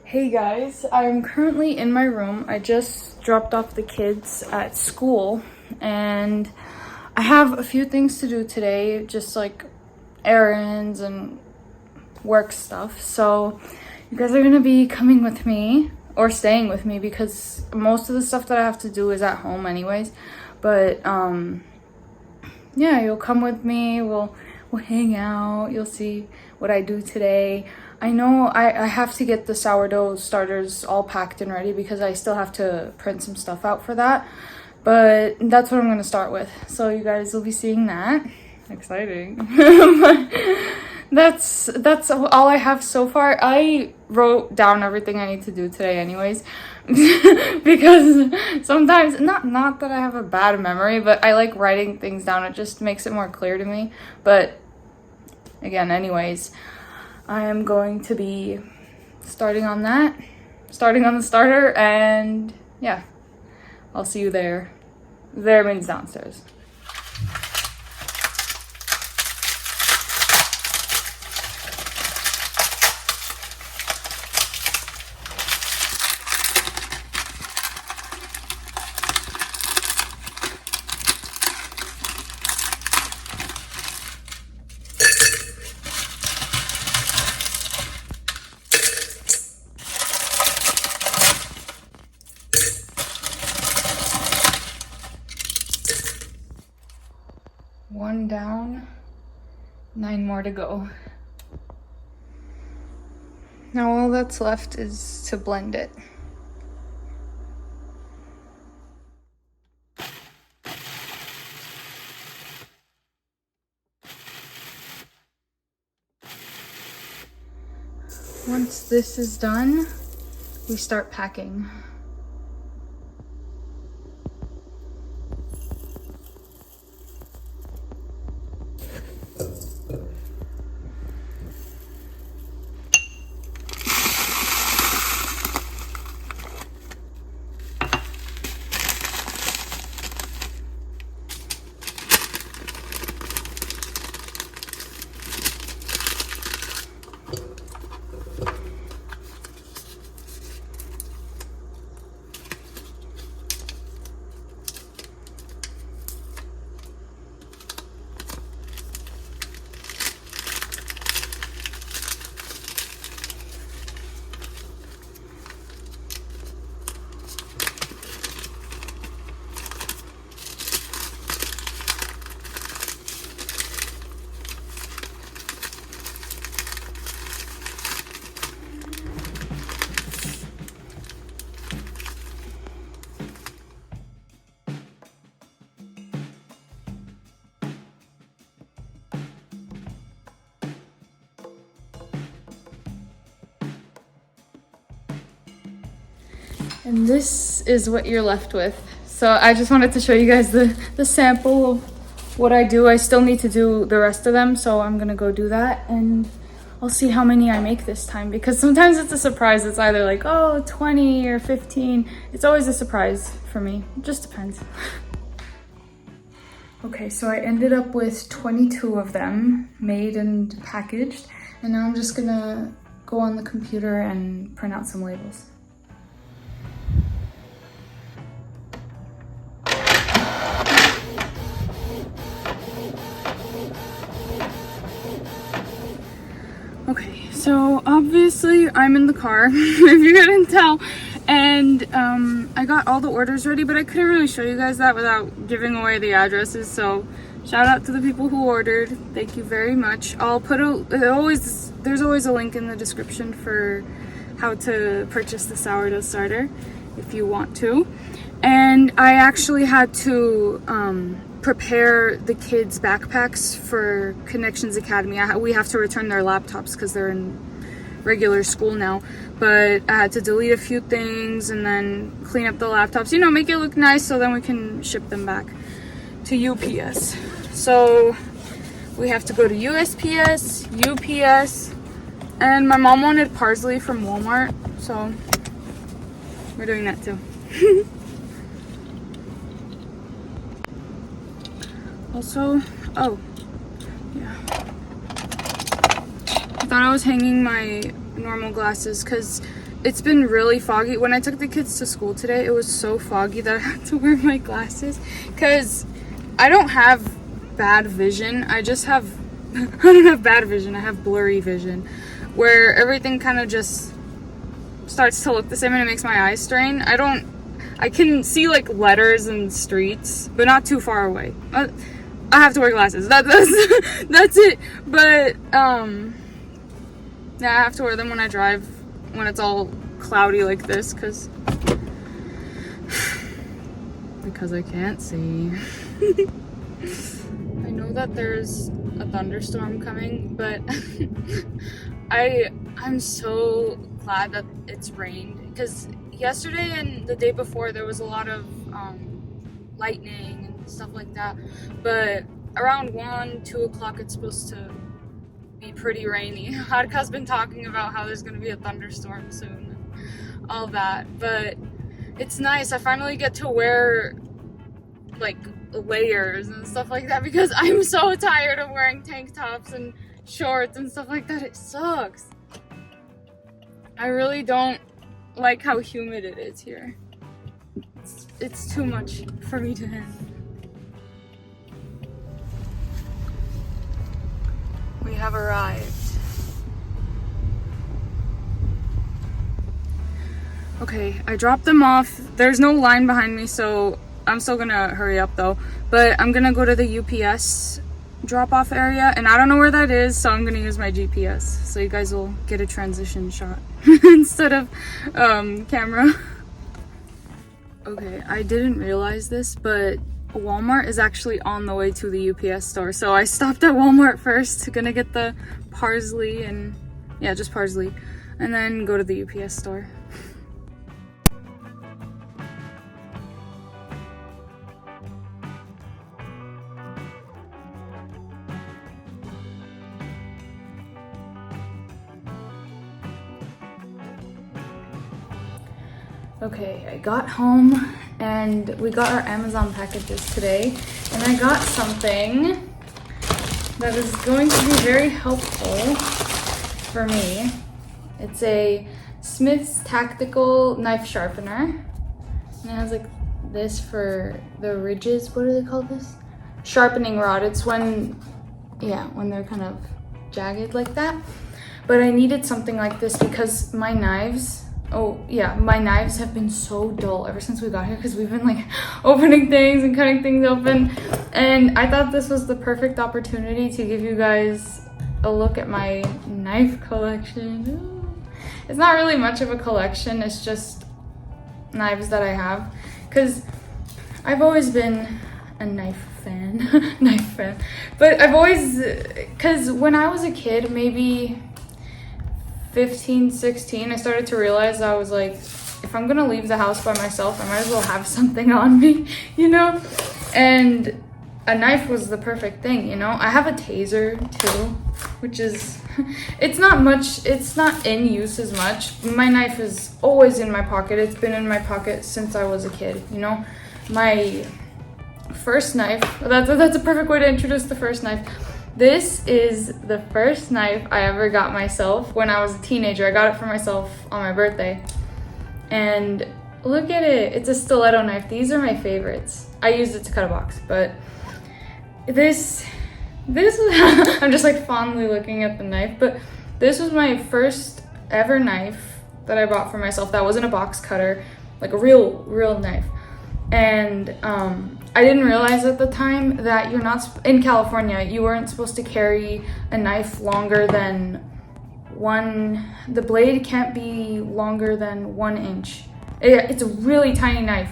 Hey guys, I'm currently in my room. I just dropped off the kids at school and I have a few things to do today, just like errands and work stuff. So you guys are gonna be coming with me or staying with me because most of the stuff that I have to do is at home anyways. But yeah, you'll come with me, we'll hang out, you'll see what I do today. I know I have to get the sourdough starters all packed and ready because I still have to print some stuff out for that. But that's what I'm gonna start with. So you guys will be seeing that. Exciting. That's all I have so far. I wrote down everything I need to do today anyways. Because sometimes not that I have a bad memory, but I like writing things down. It just makes it more clear to me. But again, anyways, I am going to be starting on the starter, and yeah, I'll see you there. There means downstairs. One down, 9 more to go. Now all that's left is to blend it. Once this is done, we start packing. And this is what you're left with. So I just wanted to show you guys the sample of what I do. I still need to do the rest of them, so I'm gonna go do that and I'll see how many I make this time, because sometimes it's a surprise. It's either like, oh, 20 or 15. It's always a surprise for me. It just depends. Okay, so I ended up with 22 of them made and packaged, and now I'm just gonna go on the computer and print out some labels. Okay, so obviously I'm in the car, if you couldn't tell, and I got all the orders ready, but I couldn't really show you guys that without giving away the addresses, so shout out to the people who ordered. Thank you very much. I'll put there's always a link in the description for how to purchase the sourdough starter if you want to. And I actually had to prepare the kids' backpacks for Connections Academy. We have to return their laptops because they're in regular school now, but I had to delete a few things and then clean up the laptops, you know, make it look nice so then we can ship them back to UPS. So we have to go to USPS, UPS, and my mom wanted parsley from Walmart, so we're doing that too. Also, oh, yeah. I thought I was hanging my normal glasses because it's been really foggy. When I took the kids to school today, it was so foggy that I had to wear my glasses because I don't have bad vision. I just have, I don't have bad vision. I have blurry vision where everything kind of just starts to look the same and it makes my eyes strain. I can see like letters and streets, but not too far away. I have to wear glasses. That's it. But yeah, I have to wear them when I drive when it's all cloudy like this because I can't see. I know that there's a thunderstorm coming, but I'm so glad that it's rained because yesterday and the day before there was a lot of lightning and stuff like that, but around 1-2 o'clock it's supposed to be pretty rainy. Hadka's been talking about how there's going to be a thunderstorm soon and all that, but it's nice. I finally get to wear like layers and stuff like that because I'm so tired of wearing tank tops and shorts and stuff like that. It sucks. I really don't like how humid it is here. It's too much for me to handle. We have arrived. Okay, I dropped them off. There's no line behind me, so I'm still gonna hurry up though. But I'm gonna go to the UPS drop-off area, and I don't know where that is, so I'm gonna use my GPS so you guys will get a transition shot instead of camera. Okay, I didn't realize this, but Walmart is actually on the way to the UPS store, so I stopped at Walmart first, gonna get the parsley and yeah, just parsley, and then go to the UPS store. Okay, I got home and we got our Amazon packages today, and I got something that is going to be very helpful for me. It's a Smith's Tactical Knife Sharpener, and it has like this for the ridges. What do they call this? Sharpening rod. It's when they're kind of jagged like that. But I needed something like this because my knives have been so dull ever since we got here because we've been like opening things and cutting things open, and I thought this was the perfect opportunity to give you guys a look at my knife collection. It's not really much of a collection, it's just knives that I have because I've always been a knife fan. But I've always, because when I was a kid, maybe 15, 16, I started to realize I was like, if I'm gonna leave the house by myself, I might as well have something on me, you know? And a knife was the perfect thing, you know? I have a taser too, which is, it's not in use as much. My knife is always in my pocket. It's been in my pocket since I was a kid, you know? My first knife, that's a perfect way to introduce the first knife. This is the first knife I ever got myself when I was a teenager. I got it for myself on my birthday. And look at it. It's a stiletto knife. These are my favorites. I used it to cut a box, but this I'm just like fondly looking at the knife, but this was my first ever knife that I bought for myself that wasn't a box cutter, like a real knife. And I didn't realize at the time that you're not, in California, you weren't supposed to carry a knife longer than the blade can't be longer than 1 inch. It's a really tiny knife,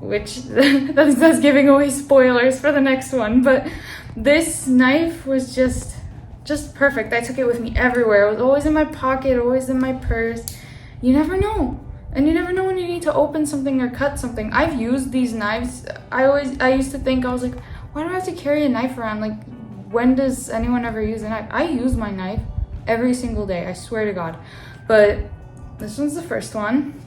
which that's giving away spoilers for the next one, but this knife was just perfect. I took it with me everywhere. It was always in my pocket, always in my purse. You never know. And you never know when you need to open something or cut something. I've used these knives. I used to think, I was like, why do I have to carry a knife around? Like, when does anyone ever use a knife? I use my knife every single day, I swear to God. But this one's the first one.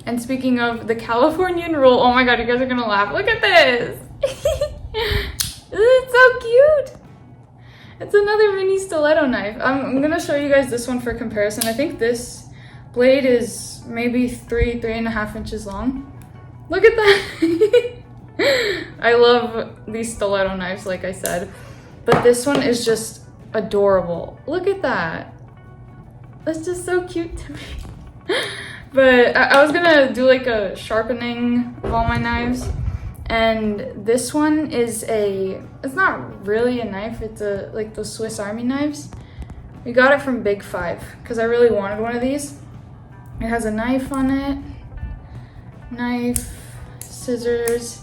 And speaking of the Californian roll, oh my God, you guys are gonna laugh. Look at this. It's so cute. It's another mini stiletto knife. I'm gonna show you guys this one for comparison. I think this blade is maybe 3.5 inches long. Look at that. I love these stiletto knives, like I said, but this one is just adorable. Look at that. That's just so cute to me. But I was gonna do like a sharpening of all my knives, and this one is it's not really a knife, it's like those Swiss Army knives. We got it from Big Five because I really wanted one of these. It has a knife on it, knife, scissors.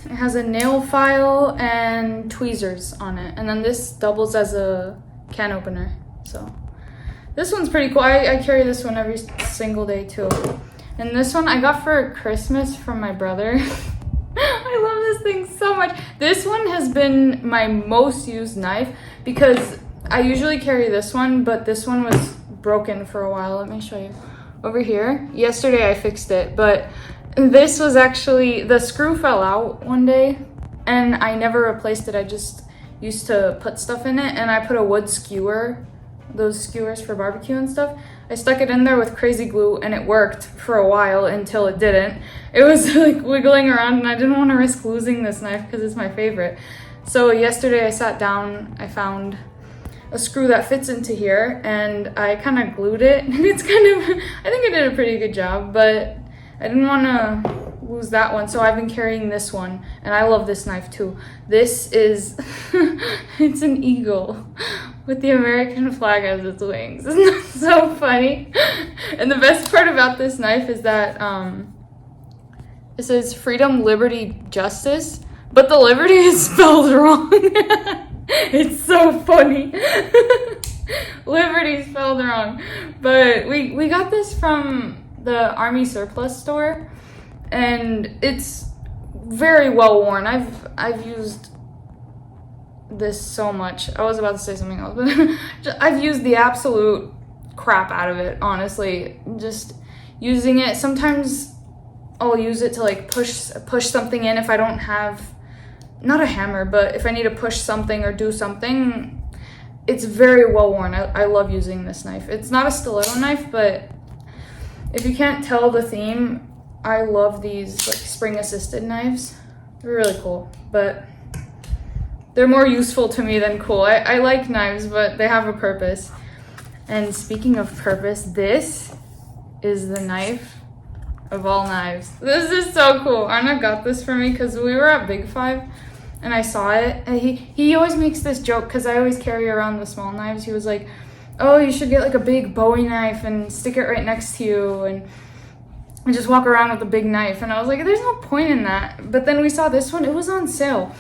It has a nail file and tweezers on it, and then this doubles as a can opener. So this one's pretty cool. I carry this one every single day too. And this one I got for Christmas from my brother. I love this thing so much. This one has been my most used knife because I usually carry this one, but this one was broken for a while. Let me show you. Over here. Yesterday I fixed it, but this was actually, the screw fell out one day and I never replaced it. I just used to put stuff in it, and I put a wood skewer, those skewers for barbecue and stuff. I stuck it in there with crazy glue and it worked for a while until it didn't. It was like wiggling around and I didn't want to risk losing this knife because it's my favorite. So yesterday I sat down, I found a screw that fits into here and I kind of glued it. It's kind of, I think I did a pretty good job, but I didn't want to lose that one, so I've been carrying this one, and I love this knife too. This is, it's an eagle with the American flag as its wings. Isn't that so funny? And the best part about this knife is that it says freedom, liberty, justice, but the liberty is spelled wrong. It's so funny. Liberty spelled wrong. But we got this from the Army surplus store, and it's very well worn. I've used this so much. I was about to say something else, but I've used the absolute crap out of it, honestly. Just using it, sometimes I'll use it to like push something in if I don't have, not a hammer, but if I need to push something or do something. It's very well worn. I love using this knife. It's not a stiletto knife, but if you can't tell the theme, I love these like spring-assisted knives. They're really cool, but they're more useful to me than cool. I like knives, but they have a purpose. And speaking of purpose, this is the knife of all knives. This is so cool. Anna got this for me because we were at Big Five and I saw it. And he always makes this joke because I always carry around the small knives. He was like, oh, you should get like a big Bowie knife and stick it right next to you and just walk around with a big knife. And I was like, there's no point in that. But then we saw this one, it was on sale.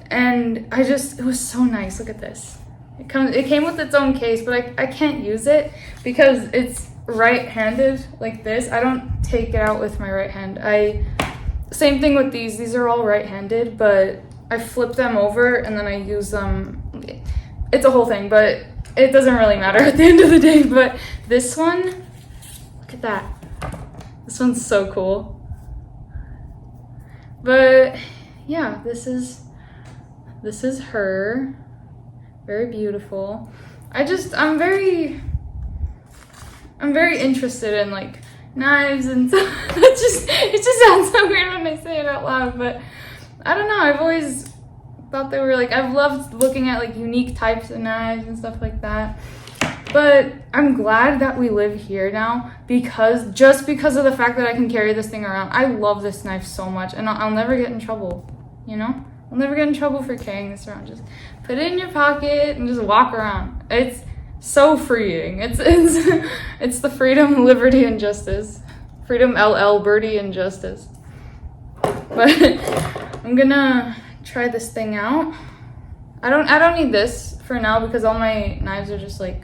And it was so nice. Look at this. It came with its own case, but I can't use it because it's right-handed like this. I don't take it out with my right hand. Same thing with these are all right-handed, but I flip them over and then I use them. It's a whole thing, but it doesn't really matter at the end of the day. But this one, look at that. This one's so cool. But yeah, this is her. Very beautiful. I'm very interested in like knives and stuff. It just sounds so weird when I say it out loud, but I don't know. I've always thought they were like, I've loved looking at like unique types of knives and stuff like that. But I'm glad that we live here now because of the fact that I can carry this thing around. I love this knife so much, and I'll never get in trouble, you know? I'll never get in trouble for carrying this around. Just put it in your pocket and just walk around. It's so freeing. It's the freedom, liberty, and justice. Freedom, LL, Birdie, and justice. But I'm gonna try this thing out. I don't need this for now because all my knives are just like,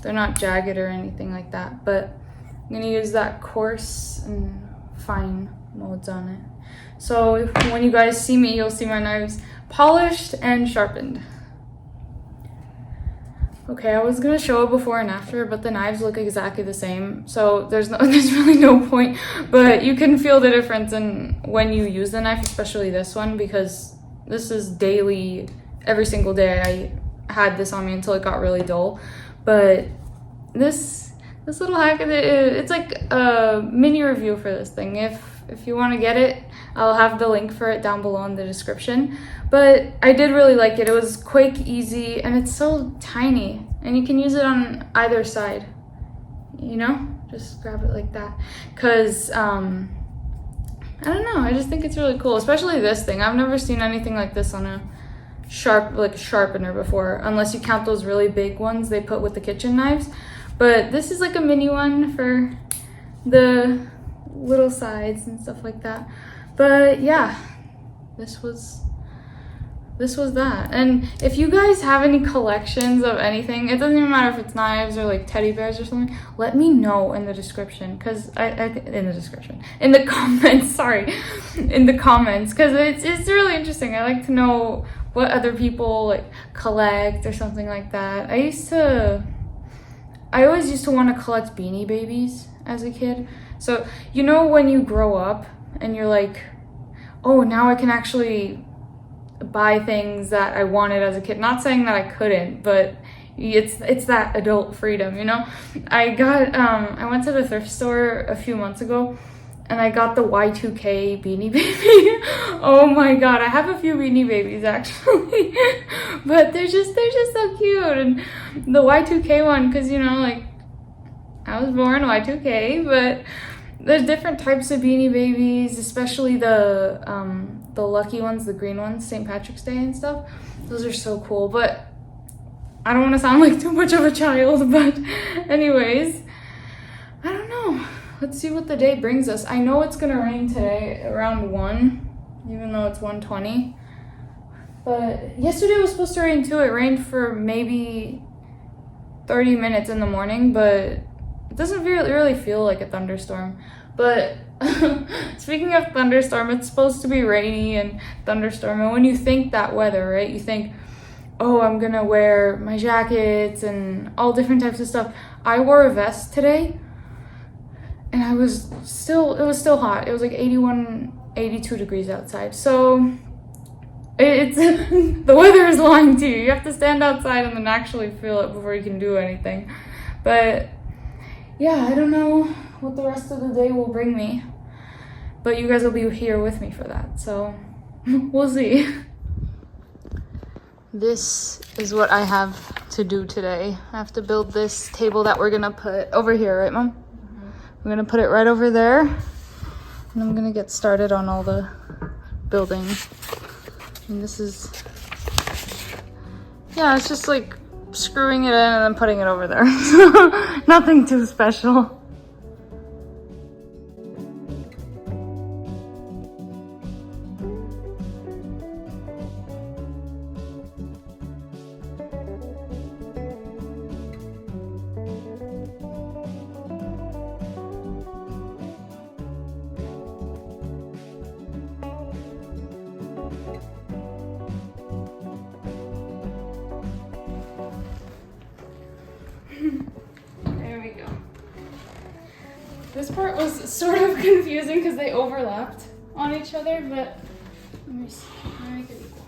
they're not jagged or anything like that. But I'm gonna use that coarse and fine modes on it. So when you guys see me, you'll see my knives polished and sharpened. Okay, I was gonna show a before and after, but the knives look exactly the same, so there's really no point. But you can feel the difference in when you use the knife, especially this one, because this is daily, every single day I had this on me until it got really dull. But this this little hack, it's like a mini review for this thing. If you want to get it, I'll have the link for it down below in the description. But I did really like it. It was quick, easy, and it's so tiny. And you can use it on either side, you know? Just grab it like that. Because, I don't know, I just think it's really cool. Especially this thing. I've never seen anything like this on a sharpener before. Unless you count those really big ones they put with the kitchen knives. But this is like a mini one for the little sides and stuff like that. But yeah, this was that. And if you guys have any collections of anything, it doesn't even matter if it's knives or like teddy bears or something, let me know in the description, because in the comments, sorry, in the comments, because it's really interesting. I like to know what other people like collect or something like that. I always used to want to collect Beanie Babies as a kid. So, you know, when you grow up and you're like, oh, now I can actually buy things that I wanted as a kid. Not saying that I couldn't, but it's that adult freedom, you know? I went to the thrift store a few months ago and I got the Y2K Beanie Baby. Oh my god, I have a few Beanie Babies actually. But they're just so cute. And the Y2K one, because you know, like, I was born Y2K, but there's different types of Beanie Babies, especially the lucky ones, the green ones, St. Patrick's Day and stuff. Those are so cool. But I don't want to sound like too much of a child, but anyways, I don't know. Let's see what the day brings us. I know it's gonna rain today around 1, even though it's 1:20. But yesterday was supposed to rain too. It rained for maybe 30 minutes in the morning, but it doesn't really feel like a thunderstorm. But speaking of thunderstorm, it's supposed to be rainy and thunderstorm. And when you think that weather, right, you think, oh, I'm gonna wear my jackets and all different types of stuff. I wore a vest today and it was still hot. It was like 81, 82 degrees outside. So it's the weather is lying to you. You have to stand outside and then actually feel it before you can do anything. But yeah, I don't know what the rest of the day will bring me, but you guys will be here with me for that, so we'll see. This is what I have to do today. I have to build this table that we're gonna put over here, right, Mom? Mm-hmm. We're gonna put it right over there, and I'm gonna get started on all the building. And this is, yeah, it's just like screwing it in and then putting it over there. Nothing too special. There we go. This part was sort of confusing because they overlapped on each other, but let me see. Let me make it equal.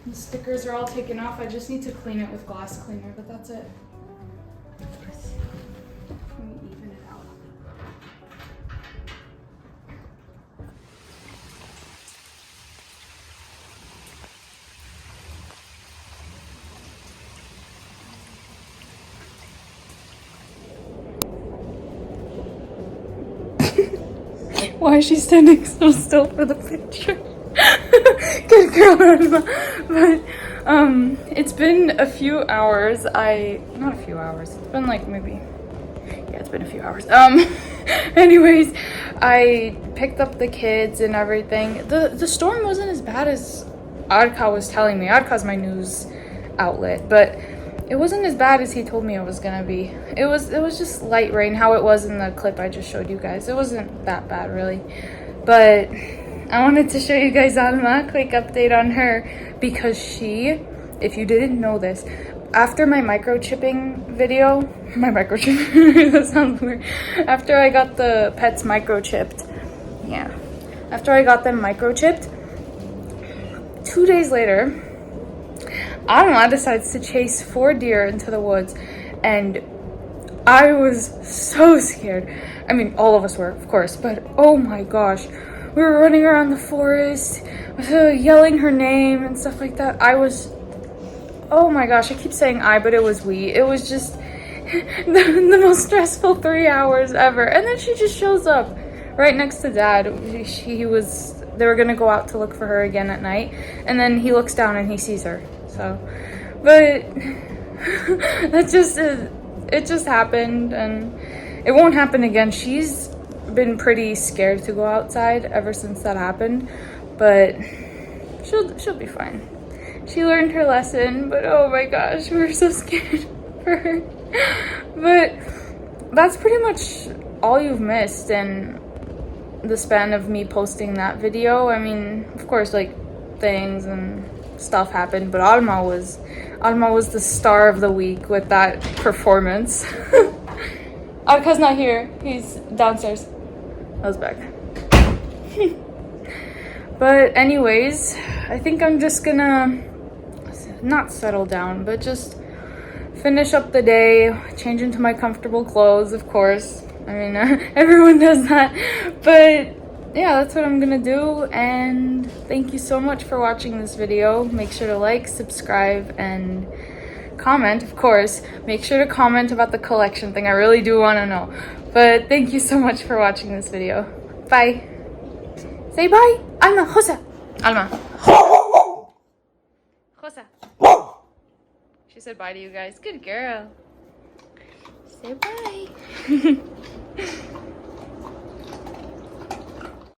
The stickers are all taken off. I just need to clean it with glass cleaner, but that's it. Let me even it out. Why is she standing so still for the picture? Good girl, but it's been a few hours. Not a few hours. It's been like maybe, yeah, it's been a few hours. Anyways, I picked up the kids and everything. The storm wasn't as bad as Adka was telling me. Adka's my news outlet, but it wasn't as bad as he told me it was gonna be. It was just light rain, how it was in the clip I just showed you guys. It wasn't that bad, really. But I wanted to show you guys Alma, a quick update on her, because she, if you didn't know this, after my microchipping video, that sounds weird. After I got the pets microchipped, yeah. After I got them microchipped, 2 days later, Alma decides to chase 4 deer into the woods, and I was so scared. I mean, all of us were, of course, but oh my gosh. We were running around the forest, yelling her name and stuff like that. Oh my gosh, I keep saying but it was we. It was just the most stressful 3 hours ever. And then she just shows up right next to Dad. They were gonna go out to look for her again at night, and then he looks down and he sees her. So, but it just happened, and it won't happen again. She's been pretty scared to go outside ever since that happened, but she'll be fine. She learned her lesson, but oh my gosh, we were so scared for her. But that's pretty much all you've missed in the span of me posting that video. I mean, of course, like, things and stuff happened, but Alma was the star of the week with that performance. Arka's not here. He's downstairs. I was back. But anyways, I think I'm just gonna not settle down, but just finish up the day, change into my comfortable clothes, of course. I mean, everyone does that. But yeah, that's what I'm gonna do. And thank you so much for watching this video. Make sure to like, subscribe, and comment, of course. Make sure to comment about the collection thing. I really do want to know. But thank you so much for watching this video. Bye. Say bye. Alma, Rosa. Alma. Rosa. She said bye to you guys. Good girl. Say bye.